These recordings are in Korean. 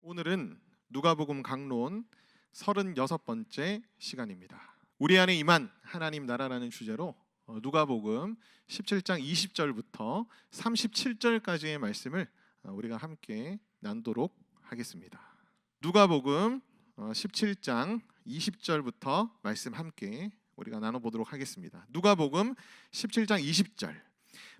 오늘은 누가복음 강론 36번째 시간입니다. 우리 안에 임한 하나님 나라라는 주제로 누가복음 17장 20절부터 37절까지의 말씀을 우리가 함께 나누도록 하겠습니다. 누가복음 17장 20절부터 말씀 함께 우리가 나눠보도록 하겠습니다. 누가복음 17장 20절.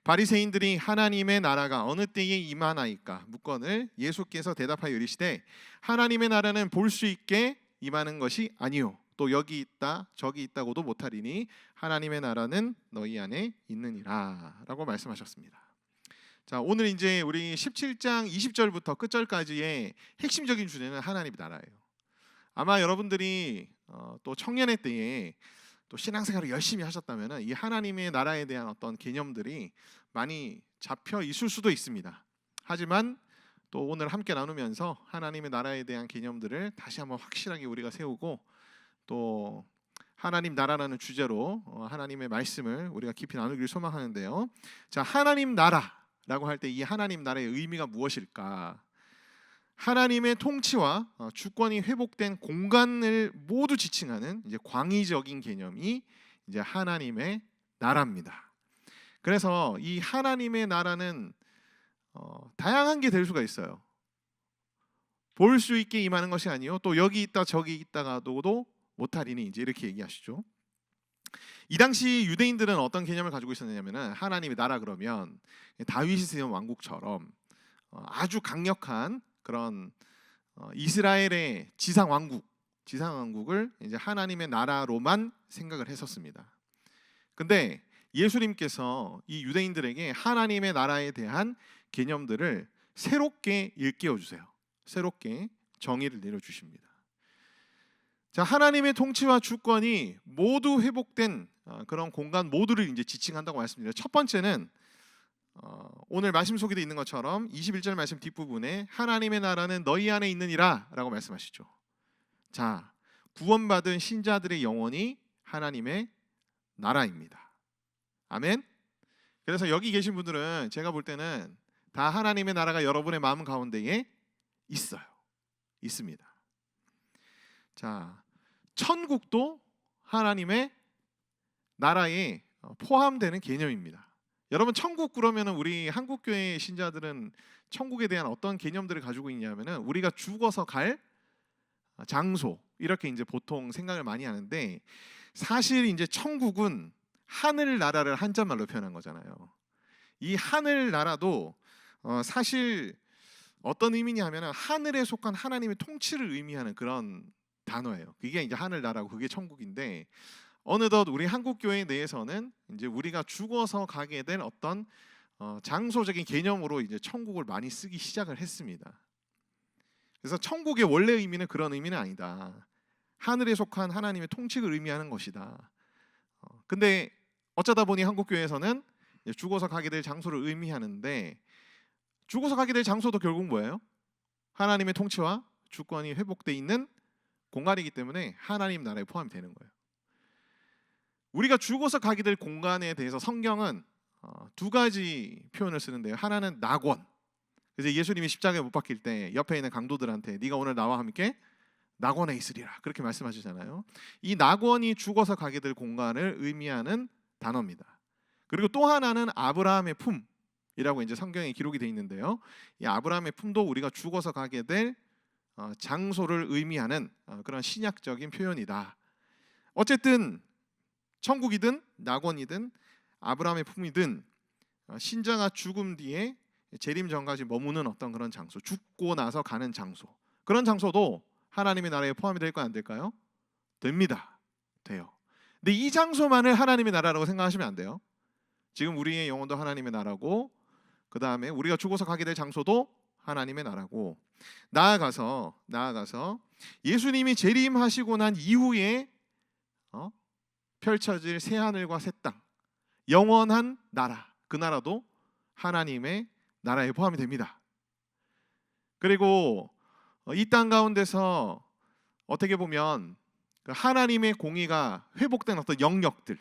바리새인들이 하나님의 나라가 어느 때에 임하나이까 묻거늘 예수께서 대답하여 이르시되 하나님의 나라는 볼 수 있게 임하는 것이 아니요 또 여기 있다 저기 있다고도 못하리니 하나님의 나라는 너희 안에 있느니라 라고 말씀하셨습니다. 자, 오늘 이제 우리 17장 20절부터 끝절까지의 핵심적인 주제는 하나님의 나라예요. 아마 여러분들이 또 청년의 때에 또 신앙생활을 열심히 하셨다면 이 하나님의 나라에 대한 어떤 개념들이 많이 잡혀 있을 수도 있습니다. 하지만 또 오늘 함께 나누면서 하나님의 나라에 대한 개념들을 다시 한번 확실하게 우리가 세우고 또 하나님 나라라는 주제로 하나님의 말씀을 우리가 깊이 나누기를 소망하는데요. 자, 하나님 나라라고 할 때 이 하나님 나라의 의미가 무엇일까? 하나님의 통치와 주권이 회복된 공간을 모두 지칭하는 이제 광의적인 개념이 이제 하나님의 나라입니다. 그래서 이 하나님의 나라는 다양한 게 될 수가 있어요. 볼 수 있게 임하는 것이 아니요 또 여기 있다 저기 있다가도 못하리니 이제 이렇게 얘기하시죠. 이 당시 유대인들은 어떤 개념을 가지고 있었냐면은 하나님의 나라 그러면 다윗이 세운 왕국처럼 아주 강력한 그런 이스라엘의 지상 왕국을 이제 하나님의 나라로만 생각을 했었습니다. 근데 예수님께서 이 유대인들에게 하나님의 나라에 대한 개념들을 새롭게 일깨워 주세요. 새롭게 정의를 내려 주십니다. 자, 하나님의 통치와 주권이 모두 회복된 그런 공간 모두를 이제 지칭한다고 말씀드려요. 첫 번째는 오늘 말씀 속에도 있는 것처럼 21절 말씀 뒷부분에 하나님의 나라는 너희 안에 있느니라 라고 말씀하시죠. 자, 구원받은 신자들의 영혼이 하나님의 나라입니다. 아멘. 그래서 여기 계신 분들은 제가 볼 때는 다 하나님의 나라가 여러분의 마음 가운데에 있습니다. 자, 천국도 하나님의 나라에 포함되는 개념입니다. 여러분, 천국 그러면 우리 한국교회 신자들은 천국에 대한 어떤 개념들을 가지고 있냐면은 우리가 죽어서 갈 장소 이렇게 이제 보통 생각을 많이 하는데 사실 이제 천국은 하늘 나라를 한자말로 표현한 거잖아요. 이 하늘 나라도 사실 어떤 의미냐 하면은 하늘에 속한 하나님의 통치를 의미하는 그런 단어예요. 그게 이제 하늘 나라고 그게 천국인데 어느덧 우리 한국 교회 내에서는 이제 우리가 죽어서 가게 될 어떤 장소적인 개념으로 이제 천국을 많이 쓰기 시작을 했습니다. 그래서 천국의 원래 의미는 그런 의미는 아니다. 하늘에 속한 하나님의 통치를 의미하는 것이다. 근데 어쩌다 보니 한국 교회에서는 죽어서 가게 될 장소를 의미하는데 죽어서 가게 될 장소도 결국 뭐예요? 하나님의 통치와 주권이 회복돼 있는 공간이기 때문에 하나님 나라에 포함이 되는 거예요. 우리가 죽어서 가게 될 공간에 대해서 성경은 두 가지 표현을 쓰는데요. 하나는 낙원. 그래서 예수님이 십자가에 못 박힐 때 옆에 있는 강도들한테 네가 오늘 나와 함께 낙원에 있으리라 그렇게 말씀하시잖아요. 이 낙원이 죽어서 가게 될 공간을 의미하는 단어입니다. 그리고 또 하나는 아브라함의 품이라고 이제 성경에 기록이 되어 있는데요. 이 아브라함의 품도 우리가 죽어서 가게 될 장소를 의미하는 그런 신약적인 표현이다. 어쨌든 천국이든 낙원이든 아브라함의 품이든 신자가 죽음 뒤에 재림 전까지 머무는 어떤 그런 장소, 죽고 나서 가는 장소, 그런 장소도 하나님의 나라에 포함이 될까요? 안 될까요? 됩니다. 돼요. 근데 이 장소만을 하나님의 나라라고 생각하시면 안 돼요. 지금 우리의 영혼도 하나님의 나라고 그 다음에 우리가 죽어서 가게 될 장소도 하나님의 나라고 나아가서 예수님이 재림하시고 난 이후에 펼쳐질 새 하늘과 새 땅, 영원한 나라, 그 나라도 하나님의 나라에 포함이 됩니다. 그리고 이 땅 가운데서 어떻게 보면 하나님의 공의가 회복된 어떤 영역들,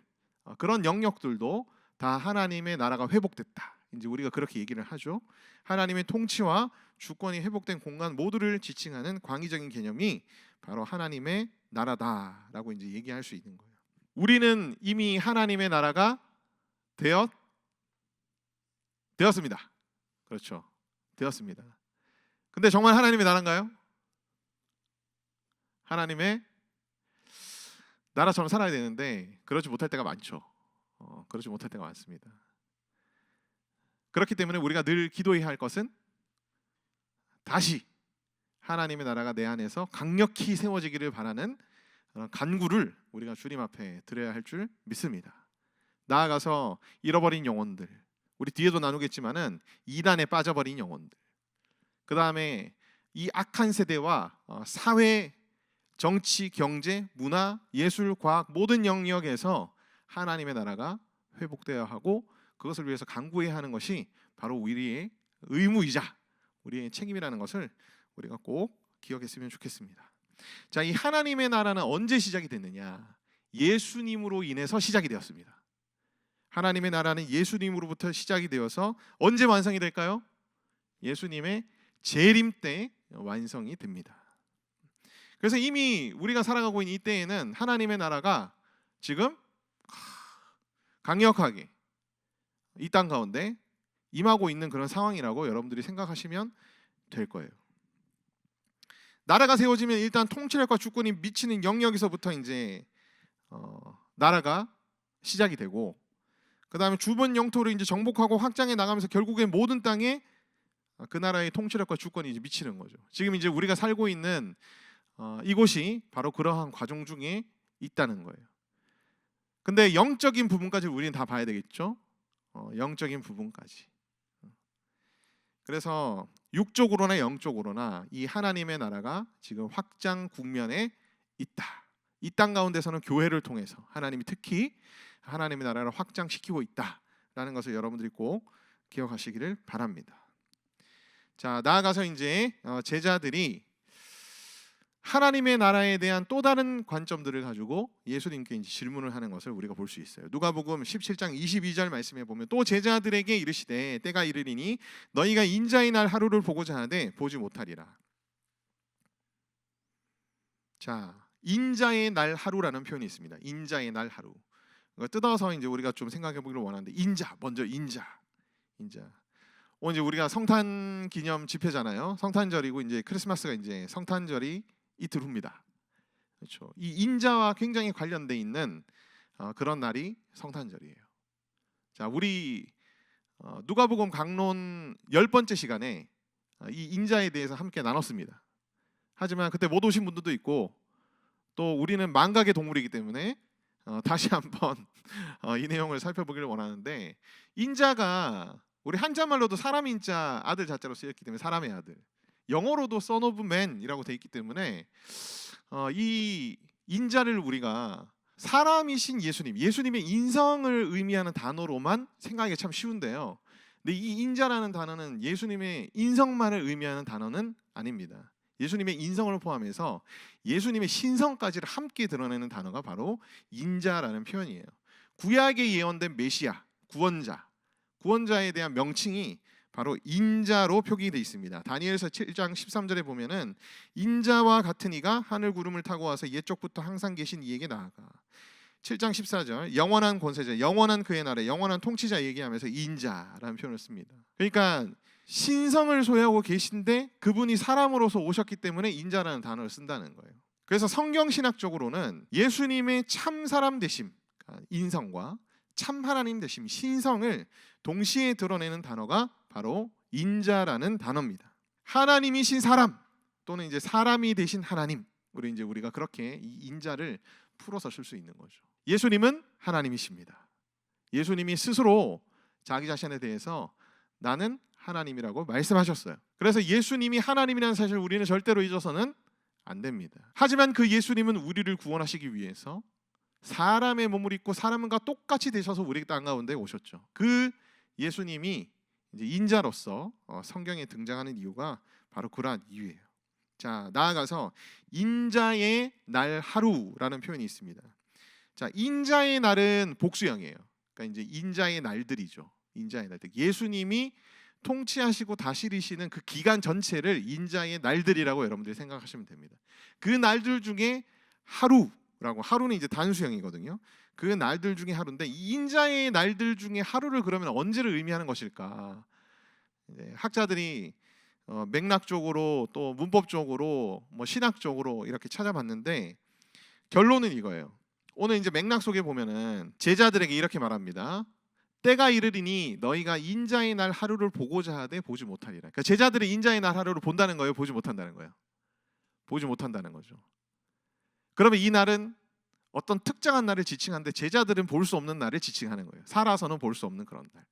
그런 영역들도 다 하나님의 나라가 회복됐다 이제 우리가 그렇게 얘기를 하죠. 하나님의 통치와 주권이 회복된 공간 모두를 지칭하는 광의적인 개념이 바로 하나님의 나라다라고 이제 얘기할 수 있는 거예요. 우리는 이미 하나님의 나라가 되었습니다. 그렇죠. 되었습니다. 근데 정말 하나님의 나라인가요? 하나님의 나라처럼 살아야 되는데 그러지 못할 때가 많죠. 그러지 못할 때가 많습니다. 그렇기 때문에 우리가 늘 기도해야 할 것은 다시 하나님의 나라가 내 안에서 강력히 세워지기를 바라는 간구를 우리가 주님 앞에 드려야 할 줄 믿습니다. 나아가서 잃어버린 영혼들, 우리 뒤에도 나누겠지만은 이단에 빠져버린 영혼들, 그 다음에 이 악한 세대와 사회, 정치, 경제, 문화, 예술, 과학 모든 영역에서 하나님의 나라가 회복되어야 하고 그것을 위해서 간구해야 하는 것이 바로 우리의 의무이자 우리의 책임이라는 것을 우리가 꼭 기억했으면 좋겠습니다. 자, 이 하나님의 나라는 언제 시작이 됐느냐? 예수님으로 인해서 시작이 되었습니다. 하나님의 나라는 예수님으로부터 시작이 되어서 언제 완성이 될까요? 예수님의 재림 때 완성이 됩니다. 그래서 이미 우리가 살아가고 있는 이 때에는 하나님의 나라가 지금 강력하게 이 땅 가운데 임하고 있는 그런 상황이라고 여러분들이 생각하시면 될 거예요. 나라가 세워지면 일단 통치력과 주권이 미치는 영역에서부터 이제 나라가 시작이 되고, 그 다음에 주변 영토를 이제 정복하고 확장해 나가면서 결국엔 모든 땅에 그 나라의 통치력과 주권이 이제 미치는 거죠. 지금 이제 우리가 살고 있는 이곳이 바로 그러한 과정 중에 있다는 거예요. 근데 영적인 부분까지 우리는 다 봐야 되겠죠. 영적인 부분까지. 그래서 육적으로나 영적으로나 이 하나님의 나라가 지금 확장 국면에 있다. 이 땅 가운데서는 교회를 통해서 하나님이 특히 하나님의 나라를 확장시키고 있다라는 것을 여러분들이 꼭 기억하시기를 바랍니다. 자, 나아가서 이제 제자들이 하나님의 나라에 대한 또 다른 관점들을 가지고 예수님께 이제 질문을 하는 것을 우리가 볼 수 있어요. 누가복음 17장 22절 말씀에 보면 또 제자들에게 이르시되 때가 이르리니 너희가 인자의 날 하루를 보고자 하되 보지 못하리라. 자, 인자의 날 하루라는 표현이 있습니다. 인자의 날 하루. 뜯어서 이제 우리가 좀 생각해 보기를 원하는데 먼저 인자. 오늘 이제 우리가 성탄 기념 집회잖아요. 성탄절이고 이제 크리스마스가 이제 성탄절이 이틀 후입니다. 그렇죠. 이 인자와 굉장히 관련돼 있는 그런 날이 성탄절이에요. 자, 우리 누가복음 강론 10번째 시간에 이 인자에 대해서 함께 나눴습니다. 하지만 그때 못 오신 분들도 있고 또 우리는 망각의 동물이기 때문에 다시 한번 이 내용을 살펴보기를 원하는데, 인자가 우리 한자말로도 사람 인자 아들 자자로 쓰였기 때문에 사람의 아들, 영어로도 son of man이라고 돼 있기 때문에 이 인자를 우리가 사람이신 예수님의 인성을 의미하는 단어로만 생각하기 참 쉬운데요. 근데 이 인자라는 단어는 예수님의 인성만을 의미하는 단어는 아닙니다. 예수님의 인성을 포함해서 예수님의 신성까지를 함께 드러내는 단어가 바로 인자라는 표현이에요. 구약에 예언된 메시아, 구원자에 대한 명칭이 바로 인자로 표기되어 있습니다. 다니엘서 7장 13절에 보면은 인자와 같은 이가 하늘 구름을 타고 와서 옛적부터 항상 계신 이에게 나아가. 7장 14절 영원한 권세자, 영원한 그의 나라, 영원한 통치자 얘기하면서 인자라는 표현을 씁니다. 그러니까 신성을 소유하고 계신데 그분이 사람으로서 오셨기 때문에 인자라는 단어를 쓴다는 거예요. 그래서 성경 신학적으로는 예수님의 참 사람 되심, 인성과 참 하나님 되심, 신성을 동시에 드러내는 단어가 바로 인자라는 단어입니다. 하나님이신 사람 또는 이제 사람이 되신 하나님, 우리가 그렇게 이 인자를 풀어서 쓸 수 있는 거죠. 예수님은 하나님이십니다. 예수님이 스스로 자기 자신에 대해서 나는 하나님이라고 말씀하셨어요. 그래서 예수님이 하나님이라는 사실을 우리는 절대로 잊어서는 안 됩니다. 하지만 그 예수님은 우리를 구원하시기 위해서 사람의 몸을 입고 사람과 똑같이 되셔서 우리 땅 가운데 오셨죠. 그 예수님이 이제 인자로서 성경에 등장하는 이유가 바로 그러한 이유예요. 자, 나아가서 인자의 날 하루라는 표현이 있습니다. 자, 인자의 날은 복수형이에요. 그러니까 이제 인자의 날들이죠. 인자의 날들. 예수님이 통치하시고 다스리시는 그 기간 전체를 인자의 날들이라고 여러분들이 생각하시면 됩니다. 그 날들 중에 하루라고, 하루는 이제 단수형이거든요. 그 날들 중에 하루인데, 이 인자의 날들 중에 하루를 그러면 언제를 의미하는 것일까? 학자들이 맥락적으로 또 문법적으로 뭐 신학적으로 이렇게 찾아봤는데 결론은 이거예요. 오늘 이제 맥락 속에 보면은 제자들에게 이렇게 말합니다. 때가 이르리니 너희가 인자의 날 하루를 보고자 하되 보지 못하리라. 그러니까 제자들이 인자의 날 하루를 본다는 거예요, 보지 못한다는 거예요? 보지 못한다는 거죠. 그러면 이 날은 어떤 특정한 날을 지칭하는데 제자들은 볼 수 없는 날을 지칭하는 거예요. 살아서는 볼 수 없는 그런 날.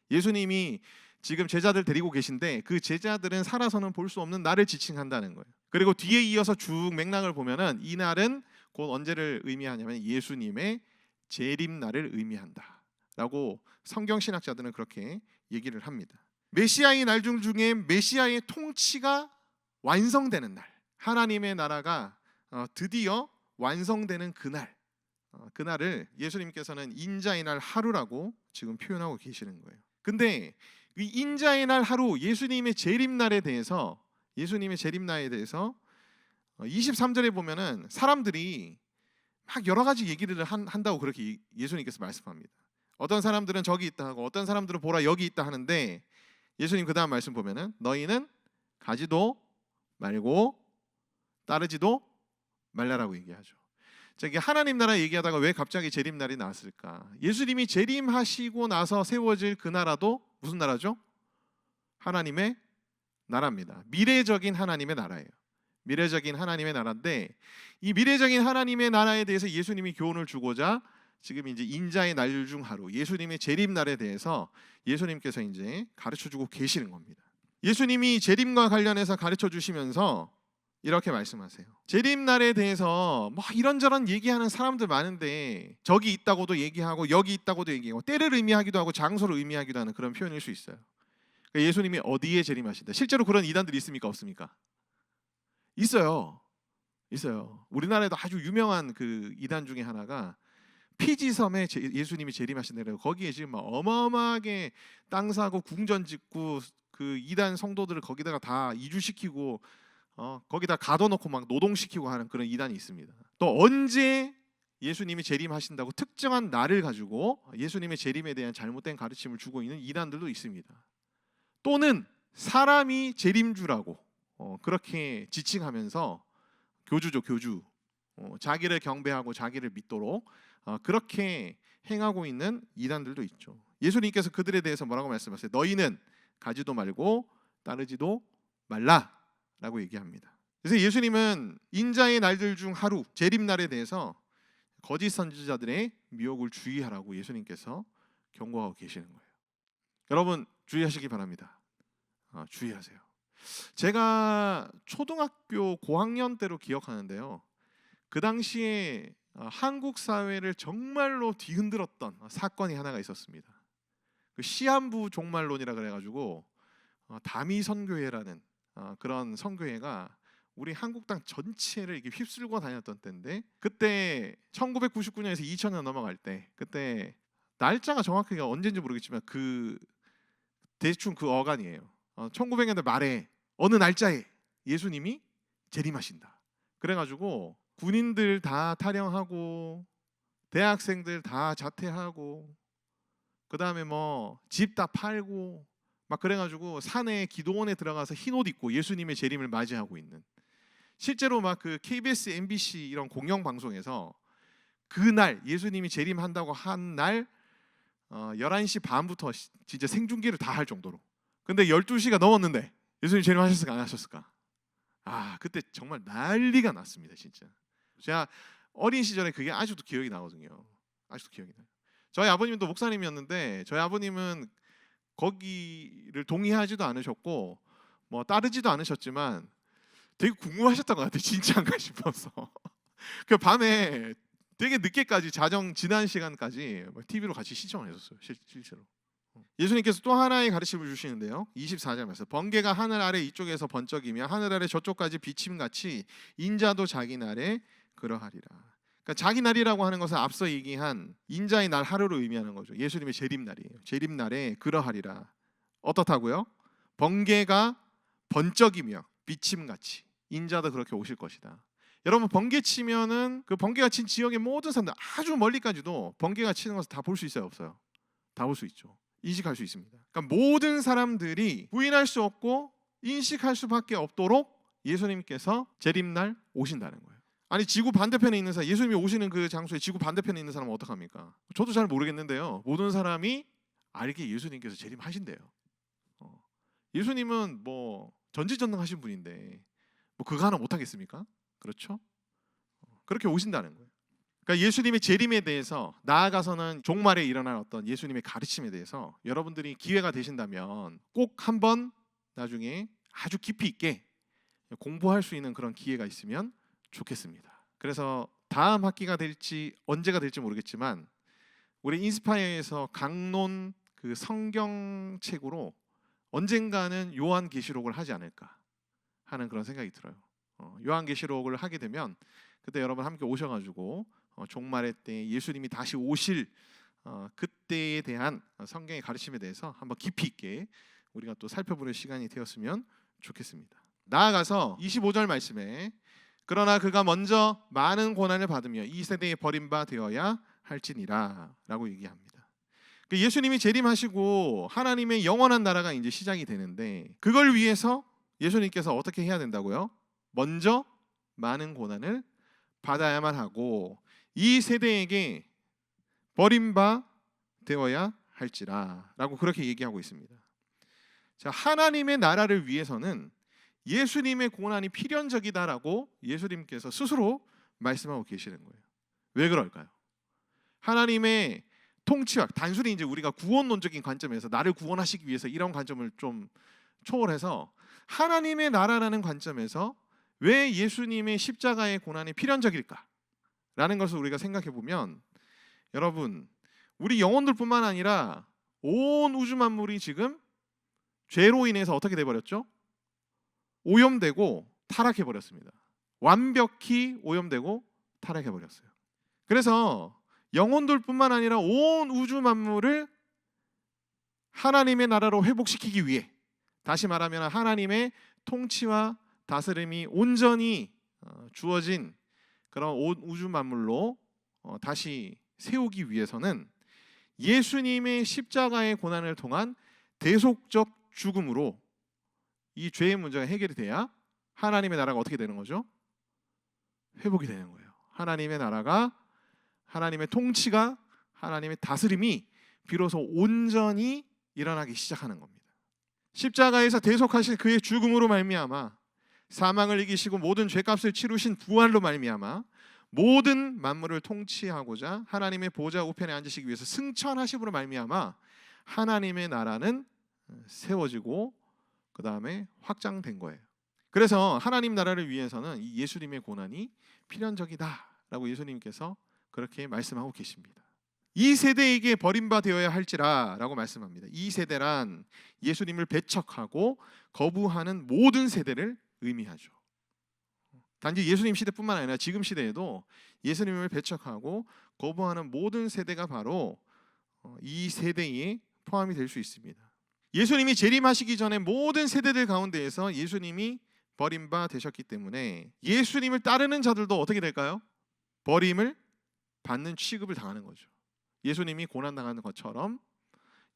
예수님이 지금 제자들 데리고 계신데 그 제자들은 살아서는 볼 수 없는 날을 지칭한다는 거예요. 그리고 뒤에 이어서 쭉 맥락을 보면은 이 날은 곧 언제를 의미하냐면 예수님의 재림날을 의미한다라고 성경 신학자들은 그렇게 얘기를 합니다. 메시아의 날 중에 메시아의 통치가 완성되는 날, 하나님의 나라가 드디어 완성되는 그날, 그날을 예수님께서는 인자의 날 하루라고 지금 표현하고 계시는 거예요. 근데 이 인자의 날 하루, 예수님의 재림날에 대해서 23절에 보면은 사람들이 막 여러 가지 얘기를 한다고 그렇게 예수님께서 말씀합니다. 어떤 사람들은 저기 있다 하고 어떤 사람들은 보라 여기 있다 하는데 예수님 그 다음 말씀 보면은 너희는 가지도 말고 따르지도 말라라고 얘기하죠. 저기 하나님 나라 얘기하다가 왜 갑자기 재림날이 나왔을까? 예수님이 재림하시고 나서 세워질 그 나라도 무슨 나라죠? 하나님의 나라입니다. 미래적인 하나님의 나라예요. 미래적인 하나님의 나라인데 이 미래적인 하나님의 나라에 대해서 예수님이 교훈을 주고자 지금 이제 인자의 날 중 하루, 예수님의 재림날에 대해서 예수님께서 이제 가르쳐 주고 계시는 겁니다. 예수님이 재림과 관련해서 가르쳐 주시면서 이렇게 말씀하세요. 재림날에 대해서 뭐 이런저런 얘기하는 사람들 많은데 저기 있다고도 얘기하고 여기 있다고도 얘기하고 때를 의미하기도 하고 장소를 의미하기도 하는 그런 표현일 수 있어요. 그러니까 예수님이 어디에 재림하신다. 실제로 그런 이단들이 있습니까? 없습니까? 있어요. 우리나라에도 아주 유명한 그 이단 중에 하나가 피지섬에 예수님이 재림하신다고, 거기에 지금 막 어마어마하게 땅 사고 궁전 짓고 그 이단 성도들을 거기다가 다 이주시키고 거기다 가둬놓고 막 노동시키고 하는 그런 이단이 있습니다. 또 언제 예수님이 재림하신다고 특정한 날을 가지고 예수님의 재림에 대한 잘못된 가르침을 주고 있는 이단들도 있습니다. 또는 사람이 재림주라고 그렇게 지칭하면서 교주죠, 교주. 자기를 경배하고 자기를 믿도록 그렇게 행하고 있는 이단들도 있죠. 예수님께서 그들에 대해서 뭐라고 말씀하세요? 너희는 가지도 말고 따르지도 말라라고 얘기합니다. 그래서 예수님은 인자의 날들 중 하루, 재림날에 대해서 거짓 선지자들의 미혹을 주의하라고 예수님께서 경고하고 계시는 거예요. 여러분 주의하시기 바랍니다. 주의하세요. 제가 초등학교 고학년 때로 기억하는데요. 그 당시에 한국 사회를 정말로 뒤흔들었던 사건이 하나가 있었습니다. 그 시한부 종말론이라 그래가지고 다미선교회라는 그런 선교회가 우리 한국 땅 전체를 이렇게 휩쓸고 다녔던 때인데, 그때 1999년에서 2000년 넘어갈 때, 그때 날짜가 정확하게 언제인지 모르겠지만 그 대충 그 어간이에요. 1900년대 말에 어느 날짜에 예수님이 재림하신다. 그래가지고 군인들 다 탈영하고 대학생들 다 자퇴하고 그 다음에 뭐 집 다 팔고 막 그래가지고 산에 기도원에 들어가서 흰 옷 입고 예수님의 재림을 맞이하고 있는, 실제로 막 그 KBS, MBC 이런 공영 방송에서 그날 예수님이 재림한다고 한 날 11시 반부터 진짜 생중계를 다 할 정도로. 근데 12시가 넘었는데 예수님 재림하셨을까 안 하셨을까? 그때 정말 난리가 났습니다. 진짜 제가 어린 시절에 그게 아직도 기억이 나거든요. 아직도 기억이 나요. 저희 아버님도 목사님이었는데 저희 아버님은 거기를 동의하지도 않으셨고 뭐 따르지도 않으셨지만 되게 궁금하셨던 것 같아요. 진짜인가 싶어서. 그 밤에 되게 늦게까지 자정 지난 시간까지 TV로 같이 시청을 했었어요. 실제로. 예수님께서 또 하나의 가르침을 주시는데요. 24절 말씀. 번개가 하늘 아래 이쪽에서 번쩍이며 하늘 아래 저쪽까지 비침같이 인자도 자기 날에 그러하리라. 그러니까 자기 날이라고 하는 것은 앞서 얘기한 인자의 날 하루를 의미하는 거죠. 예수님의 재림날이에요. 재림날에 그러하리라. 어떻다고요? 번개가 번쩍이며 비침같이 인자도 그렇게 오실 것이다. 여러분, 번개 치면은 그 번개가 친 지역의 모든 사람들, 아주 멀리까지도 번개가 치는 것을 다 볼 수 있어요, 없어요? 다 볼 수 있죠. 인식할 수 있습니다. 그러니까 모든 사람들이 부인할 수 없고 인식할 수밖에 없도록 예수님께서 재림날 오신다는 거예요. 아니, 지구 반대편에 있는 사람, 예수님이 오시는 그 장소에 지구 반대편에 있는 사람은 어떡합니까? 저도 잘 모르겠는데요. 모든 사람이 알게 예수님께서 재림하신대요. 예수님은 뭐 전지전능하신 분인데 뭐 그거 하나 못하겠습니까? 그렇죠? 그렇게 오신다는 거예요. 그러니까 예수님의 재림에 대해서, 나아가서는 종말에 일어날 어떤 예수님의 가르침에 대해서 여러분들이 기회가 되신다면 꼭 한번 나중에 아주 깊이 있게 공부할 수 있는 그런 기회가 있으면 좋겠습니다. 그래서 다음 학기가 될지 언제가 될지 모르겠지만 우리 인스파이어에서 강론 그 성경책으로 언젠가는 요한계시록을 하지 않을까 하는 그런 생각이 들어요. 요한계시록을 하게 되면 그때 여러분 함께 오셔가지고 종말의 때 예수님이 다시 오실 그때에 대한 성경의 가르침에 대해서 한번 깊이 있게 우리가 또 살펴보는 시간이 되었으면 좋겠습니다. 나아가서 25절 말씀에 그러나 그가 먼저 많은 고난을 받으며 이 세대에 버림바 되어야 할지니라 라고 얘기합니다. 예수님이 재림하시고 하나님의 영원한 나라가 이제 시작이 되는데, 그걸 위해서 예수님께서 어떻게 해야 된다고요? 먼저 많은 고난을 받아야만 하고 이 세대에게 버림바 되어야 할지라 라고 그렇게 얘기하고 있습니다. 자, 하나님의 나라를 위해서는 예수님의 고난이 필연적이다라고 예수님께서 스스로 말씀하고 계시는 거예요. 왜 그럴까요? 하나님의 통치와, 단순히 이제 우리가 구원론적인 관점에서 나를 구원하시기 위해서 이런 관점을 좀 초월해서 하나님의 나라라는 관점에서 왜 예수님의 십자가의 고난이 필연적일까? 라는 것을 우리가 생각해 보면, 여러분, 우리 영혼들뿐만 아니라 온 우주 만물이 지금 죄로 인해서 어떻게 돼버렸죠? 오염되고 타락해 버렸습니다. 완벽히 오염되고 타락해 버렸어요. 그래서 영혼들뿐만 아니라 온 우주 만물을 하나님의 나라로 회복시키기 위해, 다시 말하면 하나님의 통치와 다스림이 온전히 주어진 그런 온 우주 만물로 다시 세우기 위해서는 예수님의 십자가의 고난을 통한 대속적 죽음으로 이 죄의 문제가 해결이 돼야 하나님의 나라가 어떻게 되는 거죠? 회복이 되는 거예요. 하나님의 나라가, 하나님의 통치가, 하나님의 다스림이 비로소 온전히 일어나기 시작하는 겁니다. 십자가에서 대속하신 그의 죽음으로 말미암아 사망을 이기시고 모든 죄값을 치루신 부활로 말미암아 모든 만물을 통치하고자 하나님의 보좌 우편에 앉으시기 위해서 승천하심으로 말미암아 하나님의 나라는 세워지고 그 다음에 확장된 거예요. 그래서 하나님 나라를 위해서는 이 예수님의 고난이 필연적이다라고 예수님께서 그렇게 말씀하고 계십니다. 이 세대에게 버림바 되어야 할지라라고 말씀합니다. 이 세대란 예수님을 배척하고 거부하는 모든 세대를 의미하죠. 단지 예수님 시대뿐만 아니라 지금 시대에도 예수님을 배척하고 거부하는 모든 세대가 바로 이 세대에 포함이 될 수 있습니다. 예수님이 재림하시기 전에 모든 세대들 가운데에서 예수님이 버림바 되셨기 때문에 예수님을 따르는 자들도 어떻게 될까요? 버림을 받는 취급을 당하는 거죠. 예수님이 고난당하는 것처럼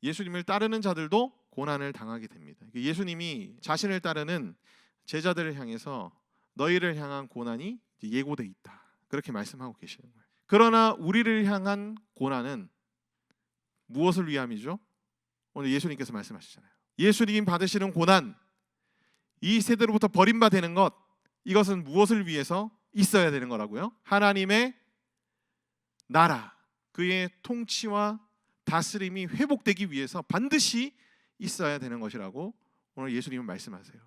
예수님을 따르는 자들도 고난을 당하게 됩니다. 예수님이 자신을 따르는 제자들을 향해서 너희를 향한 고난이 예고돼 있다, 그렇게 말씀하고 계시는 거예요. 그러나 우리를 향한 고난은 무엇을 위함이죠? 오늘 예수님께서 말씀하시잖아요. 예수님 받으시는 고난, 이 세대로부터 버림받는 것, 이것은 무엇을 위해서 있어야 되는 거라고요? 하나님의 나라, 그의 통치와 다스림이 회복되기 위해서 반드시 있어야 되는 것이라고 오늘 예수님은 말씀하세요.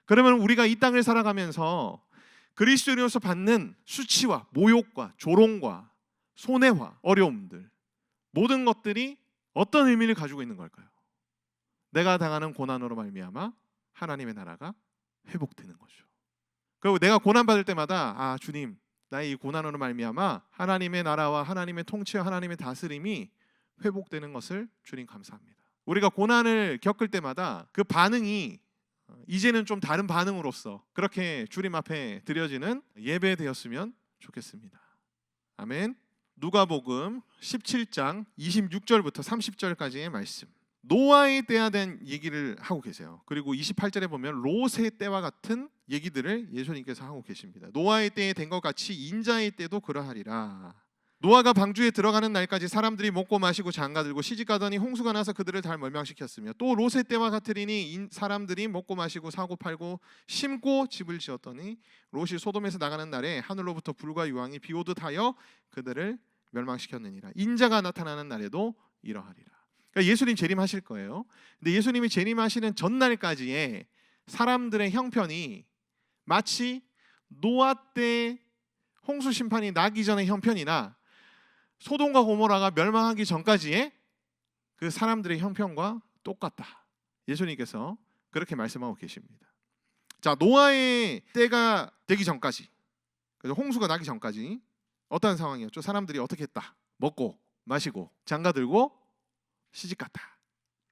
그러면 우리가 이 땅을 살아가면서 그리스도인으로서 받는 수치와 모욕과 조롱과 손해와 어려움들, 모든 것들이 어떤 의미를 가지고 있는 걸까요? 내가 당하는 고난으로 말미암아 하나님의 나라가 회복되는 거죠. 그리고 내가 고난 받을 때마다 주님, 나의 이 고난으로 말미암아 하나님의 나라와 하나님의 통치와 하나님의 다스림이 회복되는 것을 주님 감사합니다. 우리가 고난을 겪을 때마다 그 반응이 이제는 좀 다른 반응으로서 그렇게 주님 앞에 드려지는 예배 되었으면 좋겠습니다. 아멘. 누가복음 17장 26절부터 30절까지의 말씀. 노아의 때에 대한 얘기를 하고 계세요. 그리고 28절에 보면 롯의 때와 같은 얘기들을 예수님께서 하고 계십니다. 노아의 때에 된 것 같이 인자의 때도 그러하리라. 노아가 방주에 들어가는 날까지 사람들이 먹고 마시고 장가들고 시집가더니 홍수가 나서 그들을 다 멸망시켰으며 또 롯의 때와 같으리니 사람들이 먹고 마시고 사고 팔고 심고 집을 지었더니 롯이 소돔에서 나가는 날에 하늘로부터 불과 유황이 비오듯 하여 그들을 멸망시켰느니라. 인자가 나타나는 날에도 이러하리라. 그러니까 예수님 재림하실 거예요. 근데 예수님이 재림하시는 전날까지의 사람들의 형편이 마치 노아 때 홍수 심판이 나기 전의 형편이나 소돔과 고모라가 멸망하기 전까지의 그 사람들의 형편과 똑같다. 예수님께서 그렇게 말씀하고 계십니다. 자, 노아의 때가 되기 전까지, 그래서 홍수가 나기 전까지 어떤 상황이었죠? 사람들이 어떻게 했다? 먹고 마시고 장가들고 시집갔다.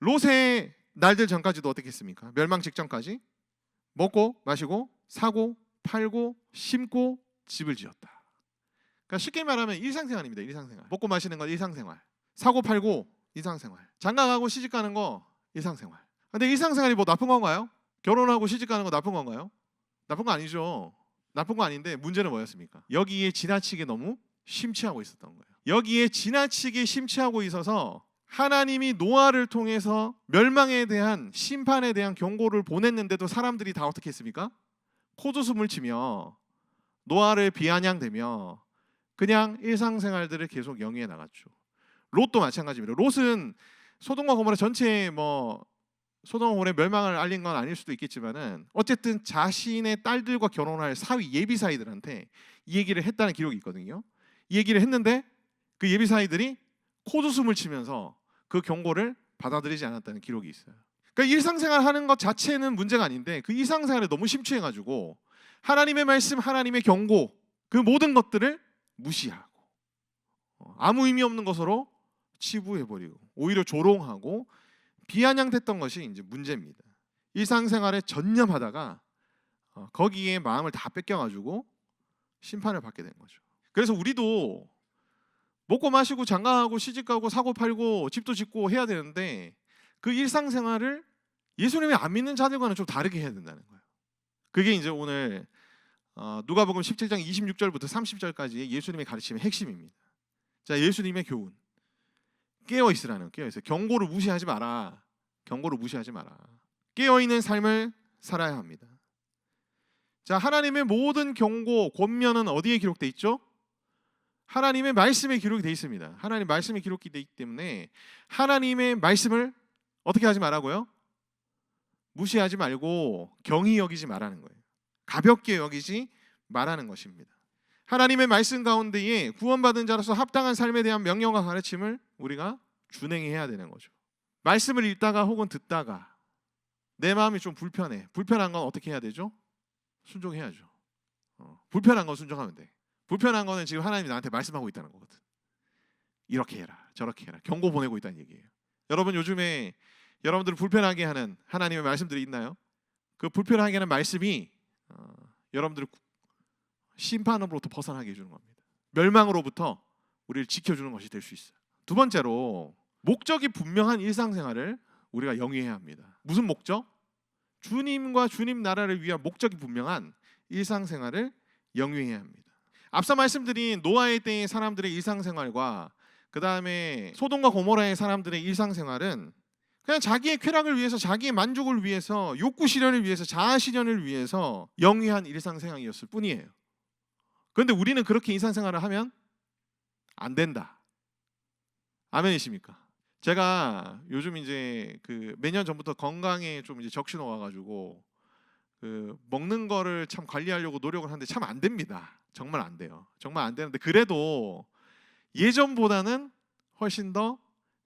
롯의 날들 전까지도 어떻게 했습니까? 멸망 직전까지 먹고 마시고 사고 팔고 심고 집을 지었다. 그러니까 쉽게 말하면 일상생활입니다. 일상생활. 먹고 마시는 건 일상생활. 사고 팔고 일상생활. 장가가고 시집가는 거 일상생활. 근데 일상생활이 뭐 나쁜 건가요? 결혼하고 시집가는 거 나쁜 건가요? 나쁜 거 아니죠. 나쁜 거 아닌데 문제는 뭐였습니까? 여기에 지나치게 너무 심취하고 있었던 거예요. 여기에 지나치게 심취하고 있어서 하나님이 노아를 통해서 멸망에 대한 심판에 대한 경고를 보냈는데도 사람들이 다 어떻게 했습니까? 코웃음을 치며 노아를 비아냥대며 그냥 일상생활들을 계속 영위해 나갔죠. 롯도 마찬가지입니다. 롯은 소돔과 고모라 전체에 소돔과 고모라의 멸망을 알린 건 아닐 수도 있겠지만은 어쨌든 자신의 딸들과 결혼할 사위 예비사이들한테 이 얘기를 했다는 기록이 있거든요. 이 얘기를 했는데 그 예비사이들이 코웃음을 치면서 그 경고를 받아들이지 않았다는 기록이 있어요. 그러니까 일상생활 하는 것 자체는 문제가 아닌데 그 일상생활에 너무 심취해가지고 하나님의 말씀, 하나님의 경고 그 모든 것들을 무시하고 아무 의미 없는 것으로 치부해버리고 오히려 조롱하고 비아냥댔던 것이 이제 문제입니다. 일상생활에 전념하다가 거기에 마음을 다 뺏겨가지고 심판을 받게 된 거죠. 그래서 우리도 먹고 마시고 장가가고 시집가고 사고 팔고 집도 짓고 해야 되는데 그 일상생활을 예수님이 안 믿는 자들과는 좀 다르게 해야 된다는 거예요. 그게 이제 오늘 누가복음 17장 26절부터 30절까지의 예수님의 가르침의 핵심입니다. 자, 예수님의 교훈. 깨어 있으라는 깨어 있어. 경고를 무시하지 마라. 경고를 무시하지 마라. 깨어 있는 삶을 살아야 합니다. 자, 하나님의 모든 경고, 권면은 어디에 기록돼 있죠? 하나님의 말씀에 기록이 돼 있습니다. 하나님 말씀에 기록이 돼 있기 때문에 하나님의 말씀을 어떻게 하지 말라고요? 무시하지 말고 경히 여기지 말라는 거예요. 가볍게 여기지 말라는 것입니다. 하나님의 말씀 가운데에 구원받은 자로서 합당한 삶에 대한 명령과 가르침을 우리가 준행해야 되는 거죠. 말씀을 읽다가 혹은 듣다가 내 마음이 좀 불편해. 불편한 건 어떻게 해야 되죠? 순종해야죠. 불편한 건 순종하면 돼. 불편한 거는 지금 하나님이 나한테 말씀하고 있다는 거거든. 이렇게 해라, 저렇게 해라. 경고 보내고 있다는 얘기예요. 여러분 요즘에 여러분들을 불편하게 하는 하나님의 말씀들이 있나요? 그 불편하게 하는 말씀이 여러분들을 심판으로부터 벗어나게 해주는 겁니다. 멸망으로부터 우리를 지켜주는 것이 될 수 있어요. 두 번째로 목적이 분명한 일상생활을 우리가 영위해야 합니다. 무슨 목적? 주님과 주님 나라를 위한 목적이 분명한 일상생활을 영위해야 합니다. 앞서 말씀드린 노아의 때의 사람들의 일상생활과 그 다음에 소돔과 고모라의 사람들의 일상생활은 그냥 자기의 쾌락을 위해서, 자기의 만족을 위해서, 욕구 실현을 위해서, 자아 실현을 위해서 영위한 일상생활이었을 뿐이에요. 그런데 우리는 그렇게 일상생활을 하면 안 된다. 아멘이십니까? 제가 요즘 이제 몇 년 전부터 건강에 좀 이제 적신호 와가지고 먹는 거를 참 관리하려고 노력을 하는데 참 안 됩니다. 정말 안 돼요. 정말 안 되는데 그래도 예전보다는 훨씬 더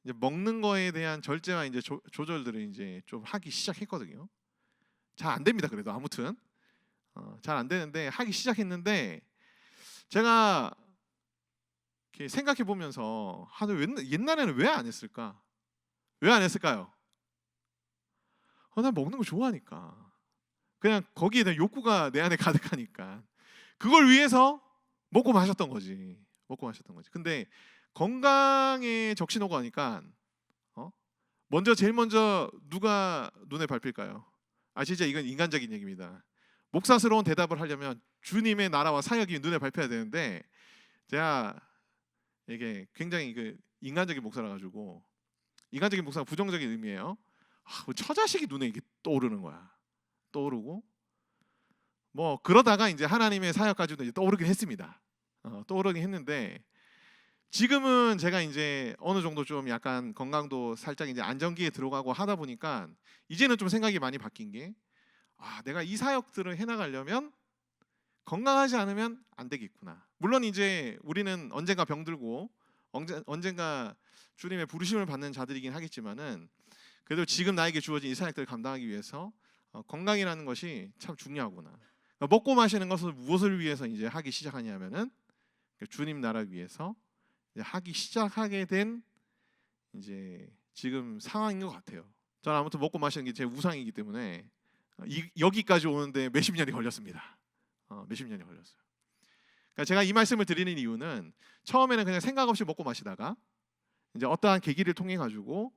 이제 먹는 거에 대한 절제와 이제 조절들을 이제 좀 하기 시작했거든요. 잘 안 됩니다. 그래도 아무튼 잘 안 되는데 하기 시작했는데 제가 이렇게 생각해 보면서 옛날에는 왜 안 했을까? 왜 안 했을까요? 난 먹는 거 좋아하니까. 그냥 거기에 대한 욕구가 내 안에 가득하니까. 그걸 위해서 먹고 마셨던 거지. 먹고 마셨던 거지. 근데 건강에 적신호가 오니까 제일 먼저 누가 눈에 밟힐까요? 진짜 이건 인간적인 얘기입니다. 목사스러운 대답을 하려면 주님의 나라와 사역이 눈에 밟혀야 되는데 제가 이게 굉장히 인간적인 목사라 가지고 인간적인 목사가 부정적인 의미예요. 처자식이 눈에 이게 떠오르는 거야. 떠오르고 뭐 그러다가 이제 하나님의 사역까지도 이제 떠오르긴 했습니다. 떠오르긴 했는데 지금은 제가 이제 어느 정도 좀 약간 건강도 살짝 이제 안정기에 들어가고 하다 보니까 이제는 좀 생각이 많이 바뀐 게 내가 이 사역들을 해나가려면 건강하지 않으면 안 되겠구나. 물론 이제 우리는 언젠가 병들고 언젠가 주님의 부르심을 받는 자들이긴 하겠지만은 그래도 지금 나에게 주어진 이 사역들을 감당하기 위해서 건강이라는 것이 참 중요하구나. 그러니까 먹고 마시는 것을 무엇을 위해서 이제 하기 시작하냐면은 주님 나라 위해서 이제 하기 시작하게 된 이제 지금 상황인 것 같아요. 저는 아무튼 먹고 마시는 게 제 우상이기 때문에 여기까지 오는데 몇십 년이 걸렸습니다. 몇십 년이 걸렸어요. 그러니까 제가 이 말씀을 드리는 이유는 처음에는 그냥 생각 없이 먹고 마시다가 이제 어떠한 계기를 통해 가지고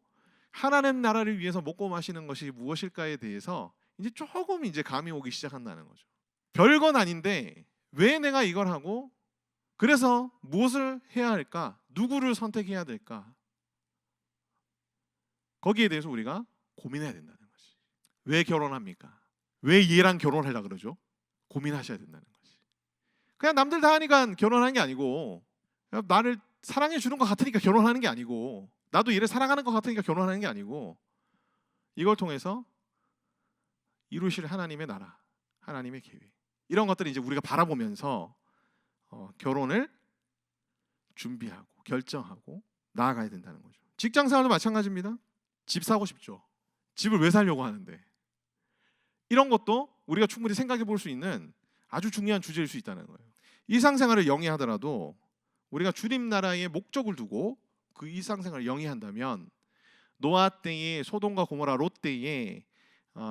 하나님 나라를 위해서 먹고 마시는 것이 무엇일까에 대해서 이제 조금 이제 감이 오기 시작한다는 거죠. 별건 아닌데 왜 내가 이걸 하고 그래서 무엇을 해야 할까? 누구를 선택해야 될까? 거기에 대해서 우리가 고민해야 된다는 거지. 왜 결혼합니까? 왜 얘랑 결혼하려고 그러죠? 고민하셔야 된다는 거지. 그냥 남들 다 하니까 결혼하는 게 아니고 나를 사랑해 주는 것 같으니까 결혼하는 게 아니고 나도 얘를 사랑하는 것 같으니까 결혼하는 게 아니고 이걸 통해서 이루실 하나님의 나라, 하나님의 계획 이런 것들을 이제 우리가 바라보면서 결혼을 준비하고 결정하고 나아가야 된다는 거죠. 직장생활도 마찬가지입니다. 집 사고 싶죠. 집을 왜 살려고 하는데 이런 것도 우리가 충분히 생각해 볼 수 있는 아주 중요한 주제일 수 있다는 거예요. 일상생활을 영위하더라도 우리가 주님 나라의 목적을 두고 그 일상생활을 영위한다면 노아 때의 소돔과 고모라 롯 때의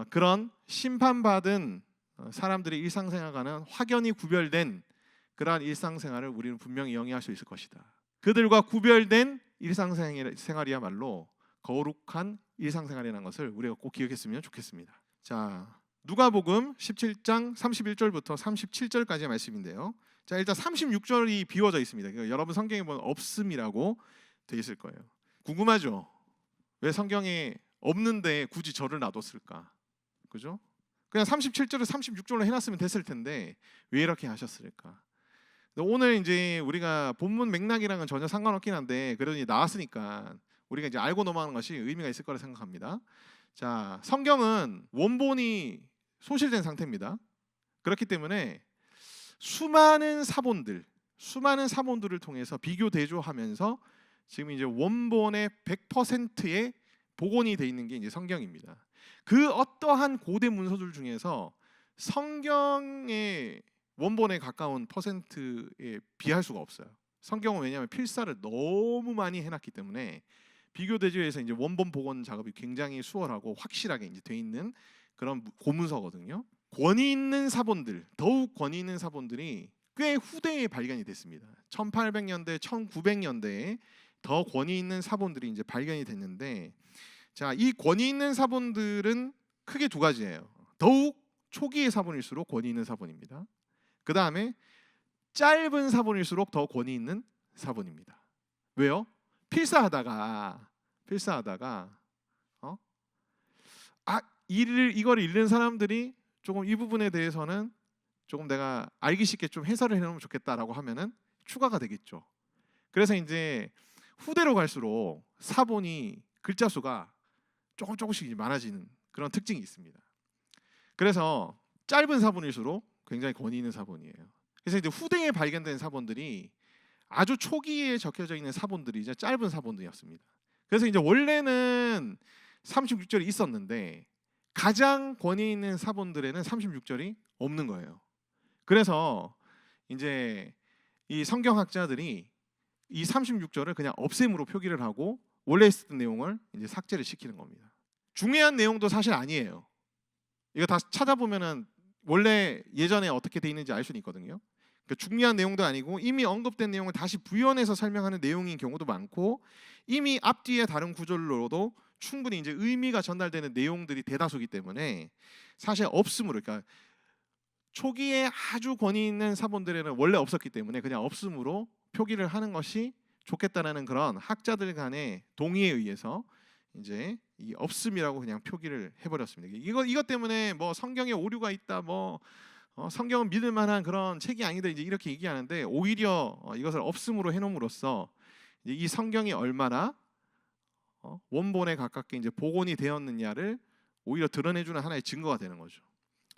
그런 심판받은 사람들의 일상생활과는 확연히 구별된 그러한 일상생활을 우리는 분명히 영위할 수 있을 것이다. 그들과 구별된 일상생활이야말로 거룩한 일상생활이라는 것을 우리가 꼭 기억했으면 좋겠습니다. 자, 누가복음 17장 31절부터 37절까지의 말씀인데요. 자, 일단 36절이 비워져 있습니다. 그러니까 여러분 성경에 보면 없음이라고 되어 있을 거예요. 궁금하죠? 왜 성경에 없는데 굳이 절을 놔뒀을까? 그죠? 그냥 37절을 36절로 해놨으면 됐을 텐데 왜 이렇게 하셨을까? 오늘 이제 우리가 본문 맥락이랑은 전혀 상관없긴 한데 그래도 이제 나왔으니까 우리가 이제 알고 넘어가는 것이 의미가 있을 거라 생각합니다. 자, 성경은 원본이 소실된 상태입니다. 그렇기 때문에 수많은 사본들을 통해서 비교 대조하면서 지금 이제 원본의 100%의 복원이 돼 있는 게 이제 성경입니다. 그 어떠한 고대 문서들 중에서 성경의 원본에 가까운 퍼센트에 비할 수가 없어요. 성경은 왜냐하면 필사를 너무 많이 해놨기 때문에 비교 대조해서 이제 원본 복원 작업이 굉장히 수월하고 확실하게 이제 돼 있는 그런 고문서거든요. 권위 있는 사본들, 더욱 권위 있는 사본들이 꽤 후대에 발견이 됐습니다. 1800년대, 1900년대에 더 권위 있는 사본들이 이제 발견이 됐는데, 자, 이 권위 있는 사본들은 크게 두 가지예요. 더욱 초기의 사본일수록 권위 있는 사본입니다. 그 다음에 짧은 사본일수록 더 권위 있는 사본입니다. 왜요? 필사하다가 이걸 읽는 사람들이 조금 이 부분에 대해서는 조금 내가 알기 쉽게 좀 해설을 해놓으면 좋겠다라고 하면은 추가가 되겠죠. 그래서 이제 후대로 갈수록 사본이 글자 수가 조금씩 많아지는 그런 특징이 있습니다. 그래서 짧은 사본일수록 굉장히 권위 있는 사본이에요. 그래서 이제 후대에 발견된 사본들이 아주 초기에 적혀져 있는 사본들이 이제 짧은 사본들이었습니다. 그래서 이제 원래는 36절이 있었는데 가장 권위 있는 사본들에는 36절이 없는 거예요. 그래서 이제 이 성경학자들이 이 36절을 그냥 없앰으로 표기를 하고 원래 있었던 내용을 이제 삭제를 시키는 겁니다. 중요한 내용도 사실 아니에요. 이거 다 찾아보면은 원래 예전에 어떻게 돼 있는지 알 수는 있거든요. 그러니까 중요한 내용도 아니고 이미 언급된 내용을 다시 부연해서 설명하는 내용인 경우도 많고, 이미 앞뒤의 다른 구절로도 충분히 이제 의미가 전달되는 내용들이 대다수이기 때문에 사실 없음으로, 그러니까 초기에 아주 권위 있는 사본들에는 원래 없었기 때문에 그냥 없음으로 표기를 하는 것이 좋겠다라는 그런 학자들 간의 동의에 의해서 이제 이 없음이라고 그냥 표기를 해버렸습니다. 이것 때문에 뭐 성경에 오류가 있다, 뭐 성경은 믿을 만한 그런 책이 아니다, 이제 이렇게 얘기하는데, 오히려 이것을 없음으로 해놓음으로써 이제 이 성경이 얼마나 원본에 가깝게 이제 복원이 되었느냐를 오히려 드러내주는 하나의 증거가 되는 거죠.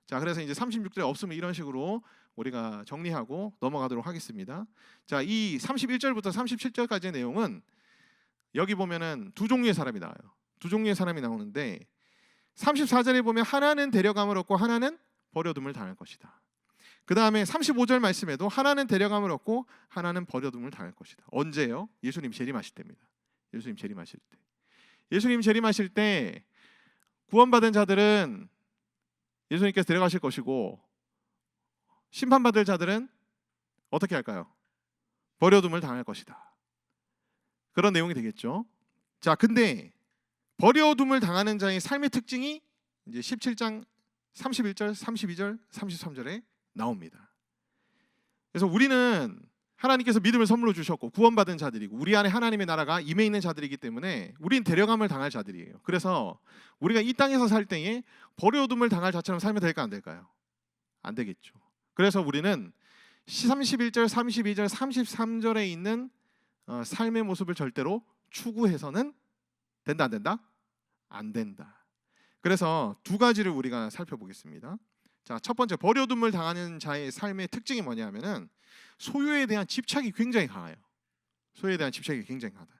자, 그래서 이제 36절에 없으면 이런 식으로 우리가 정리하고 넘어가도록 하겠습니다. 자, 이 31절부터 37절까지의 내용은 여기 보면은 두 종류의 사람이 나와요. 두 종류의 사람이 나오는데 34절에 보면 하나는 데려감을 얻고 하나는 버려둠을 당할 것이다. 그 다음에 35절 말씀에도 하나는 데려감을 얻고 하나는 버려둠을 당할 것이다. 언제요? 예수님 재림하실 때입니다. 예수님 재림하실 때. 예수님 재림하실 때 구원받은 자들은 예수님께서 데려가실 것이고, 심판받을 자들은 어떻게 할까요? 버려둠을 당할 것이다. 그런 내용이 되겠죠. 자, 근데 버려둠을 당하는 자의 삶의 특징이 이제 17장 31절, 32절, 33절에 나옵니다. 그래서 우리는 하나님께서 믿음을 선물로 주셨고 구원받은 자들이고 우리 안에 하나님의 나라가 임해 있는 자들이기 때문에 우리는 데려감을 당할 자들이에요. 그래서 우리가 이 땅에서 살 때에 버려둠을 당할 자처럼 살면 될까 안 될까요? 안 되겠죠. 그래서 우리는 31절, 32절, 33절에 있는 삶의 모습을 절대로 추구해서는 된다 안 된다? 안 된다. 그래서 두 가지를 우리가 살펴보겠습니다. 자, 첫 번째, 버려둠을 당하는 자의 삶의 특징이 뭐냐면은 소유에 대한 집착이 굉장히 강해요. 소유에 대한 집착이 굉장히 강하다.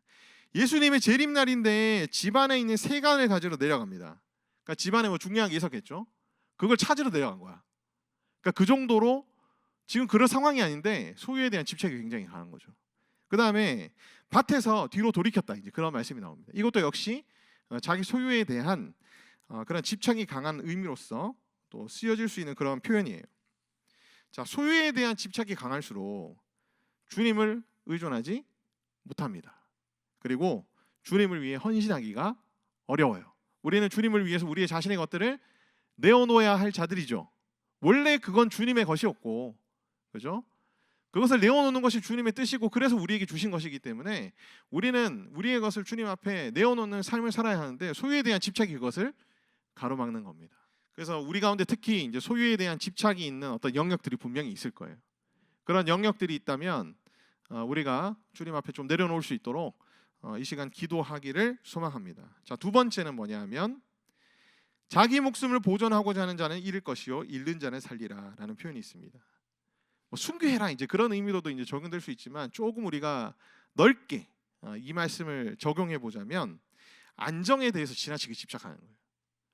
예수님의 재림날인데 집안에 있는 세간을 가지러 내려갑니다. 그러니까 집안에 뭐 중요한 게 있었겠죠. 그걸 찾으러 내려간 거야. 그러니까 그 정도로 지금 그런 상황이 아닌데 소유에 대한 집착이 굉장히 강한 거죠. 그 다음에 밭에서 뒤로 돌이켰다, 이제 그런 말씀이 나옵니다. 이것도 역시 자기 소유에 대한 그런 집착이 강한 의미로서 또 쓰여질 수 있는 그런 표현이에요. 자, 소유에 대한 집착이 강할수록 주님을 의존하지 못합니다. 그리고 주님을 위해 헌신하기가 어려워요. 우리는 주님을 위해서 우리의 자신의 것들을 내어놓아야 할 자들이죠. 원래 그건 주님의 것이었고, 그죠? 그것을 내어놓는 것이 주님의 뜻이고, 그래서 우리에게 주신 것이기 때문에 우리는 우리의 것을 주님 앞에 내어놓는 삶을 살아야 하는데, 소유에 대한 집착이 그것을 가로막는 겁니다. 그래서 우리 가운데 특히 이제 소유에 대한 집착이 있는 어떤 영역들이 분명히 있을 거예요. 그런 영역들이 있다면 우리가 주님 앞에 좀 내려놓을 수 있도록 이 시간 기도하기를 소망합니다. 자, 두 번째는 뭐냐면 자기 목숨을 보존하고자 하는 자는 잃을 것이요 잃는 자는 살리라라는 표현이 있습니다. 뭐 순교해라, 이제 그런 의미로도 이제 적용될 수 있지만, 조금 우리가 넓게 이 말씀을 적용해 보자면 안정에 대해서 지나치게 집착하는 거예요.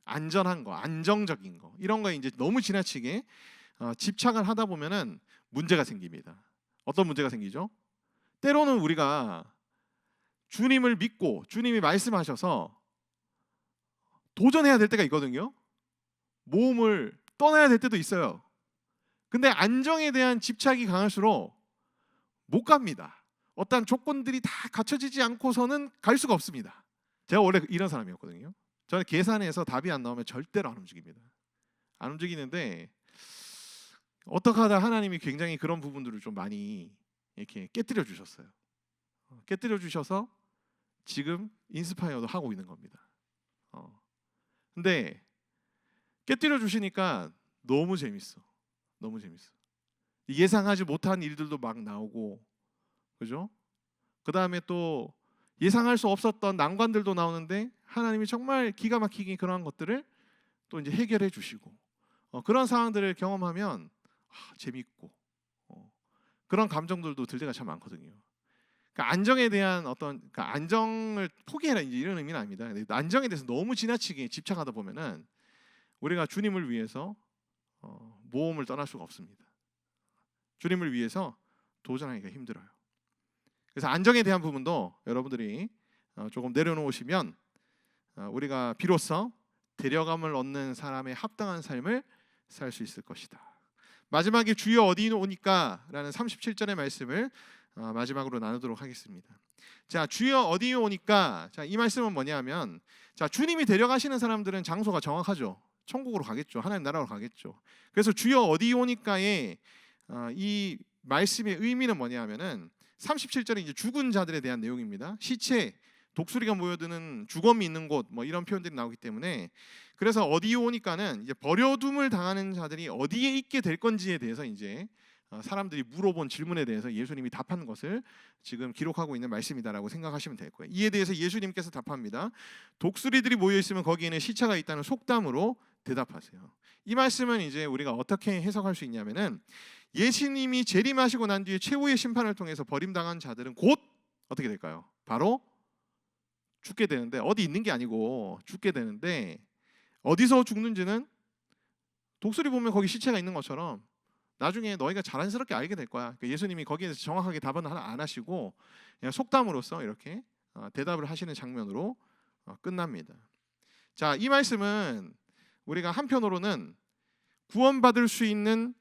안전한 거, 안정적인 거, 이런 거에 이제 너무 지나치게 집착을 하다 보면은 문제가 생깁니다. 어떤 문제가 생기죠? 때로는 우리가 주님을 믿고 주님이 말씀하셔서 도전해야 될 때가 있거든요. 모험을 떠나야 될 때도 있어요. 근데 안정에 대한 집착이 강할수록 못 갑니다. 어떤 조건들이 다 갖춰지지 않고서는 갈 수가 없습니다. 제가 원래 이런 사람이었거든요. 저는 계산해서 답이 안 나오면 절대로 안 움직입니다. 안 움직이는데 어떻게 하다 하나님이 굉장히 그런 부분들을 좀 많이 이렇게 깨뜨려 주셨어요. 깨뜨려 주셔서 지금 인스파이어도 하고 있는 겁니다. 근데 깨뜨려 주시니까 너무 재밌어. 너무 재밌어. 예상하지 못한 일들도 막 나오고, 그죠? 그 다음에 또 예상할 수 없었던 난관들도 나오는데 하나님이 정말 기가 막히게 그런 것들을 또 이제 해결해 주시고, 그런 상황들을 경험하면 재밌고 그런 감정들도 들 때가 참 많거든요. 그러니까 안정에 대한 어떤, 그러니까 안정을 포기해라, 이제 이런 의미는 아닙니다. 안정에 대해서 너무 지나치게 집착하다 보면은 우리가 주님을 위해서 모험을 떠날 수가 없습니다. 주님을 위해서 도전하기가 힘들어요. 그래서 안정에 대한 부분도 여러분들이 조금 내려놓으시면 우리가 비로소 데려감을 얻는 사람의 합당한 삶을 살 수 있을 것이다. 마지막에 주여 어디 오니까 라는 37절의 말씀을 마지막으로 나누도록 하겠습니다. 자, 주여 어디 오니까, 자, 이 말씀은 뭐냐면, 자, 주님이 데려가시는 사람들은 장소가 정확하죠. 천국으로 가겠죠. 하나님 나라로 가겠죠. 그래서 주여 어디 오니까의 이 말씀의 의미는 뭐냐면은 37절은 이제 죽은 자들에 대한 내용입니다. 시체, 독수리가 모여드는 주검이 있는 곳, 뭐 이런 표현들이 나오기 때문에, 그래서 어디 오니까는 이제 버려둠을 당하는 자들이 어디에 있게 될 건지에 대해서 이제 사람들이 물어본 질문에 대해서 예수님이 답한 것을 지금 기록하고 있는 말씀이다라고 생각하시면 될 거예요. 이에 대해서 예수님께서 답합니다. 독수리들이 모여 있으면 거기에는 시체가 있다는 속담으로 대답하세요. 이 말씀은 이제 우리가 어떻게 해석할 수 있냐면은, 예수님이 재림하시고 난 뒤에 최후의 심판을 통해서 버림당한 자들은 곧 어떻게 될까요? 바로 죽게 되는데, 어디 있는 게 아니고 죽게 되는데, 어디서 죽는지는 독수리 보면 거기 시체가 있는 것처럼 나중에 너희가 자연스럽게 알게 될 거야. 그러니까 예수님이 거기에 대해서 정확하게 답은 안 하시고 그냥 속담으로써 이렇게 대답을 하시는 장면으로 끝납니다. 자, 이 말씀은 우리가 한편으로는 구원받을 수 있는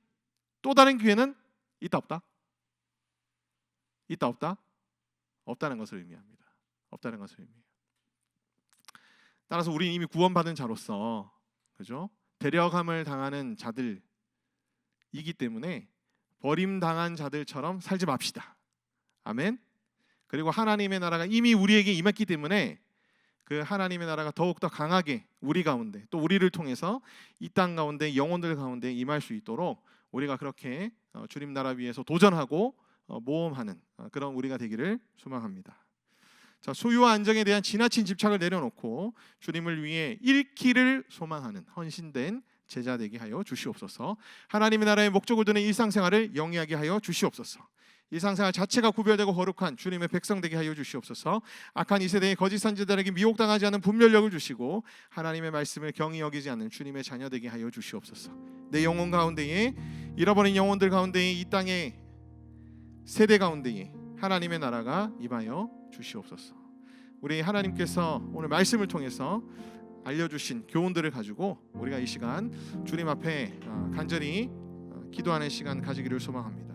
또 다른 기회는 있다 없다? 있다 없다? 없다는 것을 의미합니다. 없다는 것을 의미해요. 따라서 우리는 이미 구원받은 자로서, 그죠? 데려감을 당하는 자들이기 때문에 버림당한 자들처럼 살지 맙시다. 아멘. 그리고 하나님의 나라가 이미 우리에게 임했기 때문에 그 하나님의 나라가 더욱더 강하게 우리 가운데, 또 우리를 통해서 이 땅 가운데 영혼들 가운데 임할 수 있도록 우리가 그렇게 주님 나라 위해서 도전하고 모험하는 그런 우리가 되기를 소망합니다. 자, 소유와 안정에 대한 지나친 집착을 내려놓고 주님을 위해 잃기를 소망하는 헌신된 제자 되게 하여 주시옵소서. 하나님의 나라의 목적을 두는 일상생활을 영위하게 하여 주시옵소서. 일상생활 자체가 구별되고 거룩한 주님의 백성 되게 하여 주시옵소서. 악한 이 세대의 거짓 선지자들에게 미혹당하지 않는 분별력을 주시고 하나님의 말씀을 경히 여기지 않는 주님의 자녀 되게 하여 주시옵소서. 내 영혼 가운데에, 잃어버린 영혼들 가운데에, 이 땅의 세대 가운데에 하나님의 나라가 임하여 주시옵소서. 우리 하나님께서 오늘 말씀을 통해서 알려주신 교훈들을 가지고 우리가 이 시간 주님 앞에 간절히 기도하는 시간 가지기를 소망합니다.